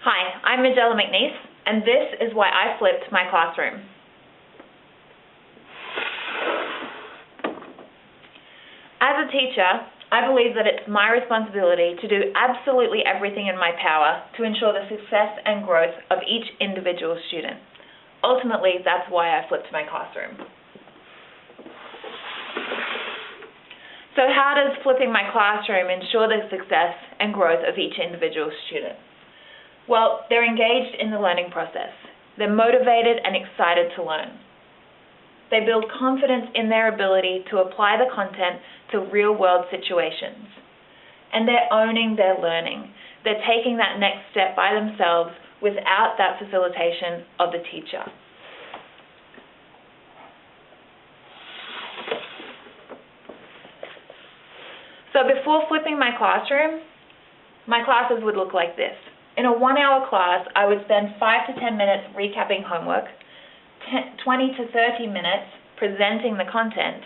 Hi, I'm Magella McNeese, and this is why I flipped my classroom. As a teacher, I believe that it's my responsibility to do absolutely everything in my power to ensure the success and growth of each individual student. Ultimately, that's why I flipped my classroom. So how does flipping my classroom ensure the success and growth of each individual student? Well, they're engaged in the learning process. They're motivated and excited to learn. They build confidence in their ability to apply the content to real-world situations. And they're owning their learning. They're taking that next step by themselves without that facilitation of the teacher. So before flipping my classroom, my classes would look like this. In a 1-hour class, I would spend 5 to 10 minutes recapping homework, 20 to 30 minutes presenting the content,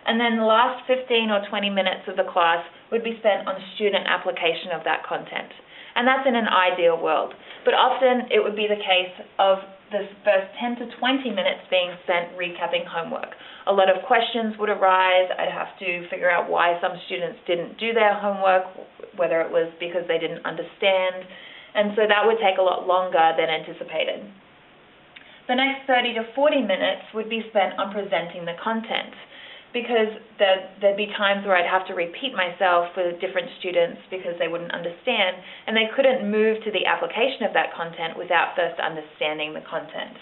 and then the last 15 or 20 minutes of the class would be spent on student application of that content. And that's in an ideal world. But often it would be the case of the first 10 to 20 minutes being spent recapping homework. A lot of questions would arise. I'd have to figure out why some students didn't do their homework, whether it was because they didn't understand. And so that would take a lot longer than anticipated. The next 30 to 40 minutes would be spent on presenting the content, because there'd be times where I'd have to repeat myself with different students because they wouldn't understand, and they couldn't move to the application of that content without first understanding the content.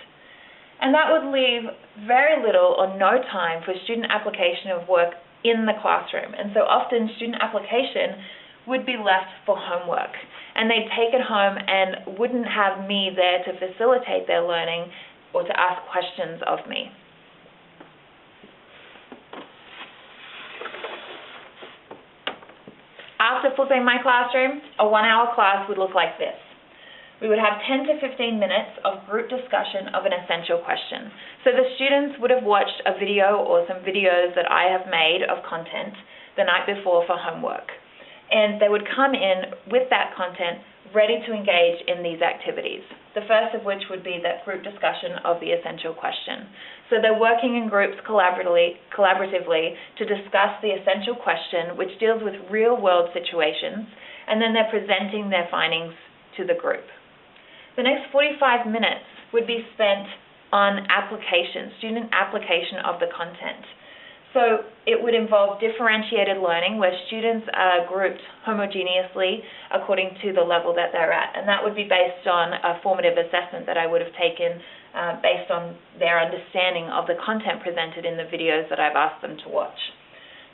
And that would leave very little or no time for student application of work in the classroom. And so often student application would be left for homework, and they'd take it home and wouldn't have me there to facilitate their learning or to ask questions of me. After flipping my classroom, a 1-hour class would look like this. We would have 10 to 15 minutes of group discussion of an essential question. So the students would have watched a video or some videos that I have made of content the night before for homework. And they would come in with that content ready to engage in these activities. The first of which would be that group discussion of the essential question. So they're working in groups collaboratively to discuss the essential question, which deals with real-world situations, and then they're presenting their findings to the group. The next 45 minutes would be spent on application, student application of the content. So it would involve differentiated learning where students are grouped homogeneously according to the level that they're at. And that would be based on a formative assessment that I would have taken based on their understanding of the content presented in the videos that I've asked them to watch.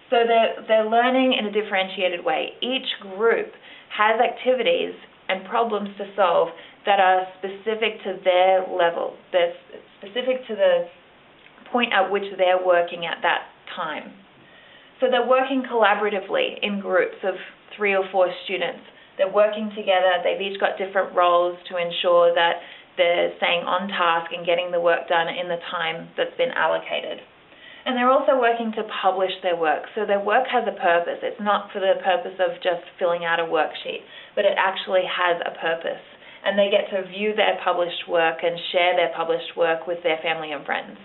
So they're learning in a differentiated way. Each group has activities and problems to solve that are specific to their level. They're specific to the point at which they're working at that time. So they're working collaboratively in groups of 3 or 4 students. They're working together. They've each got different roles to ensure that they're staying on task and getting the work done in the time that's been allocated. And they're also working to publish their work. So their work has a purpose. It's not for the purpose of just filling out a worksheet, but it actually has a purpose. And they get to view their published work and share their published work with their family and friends.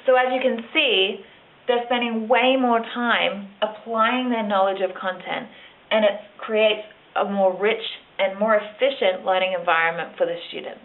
So as you can see, they're spending way more time applying their knowledge of content, and it creates a more rich and more efficient learning environment for the students.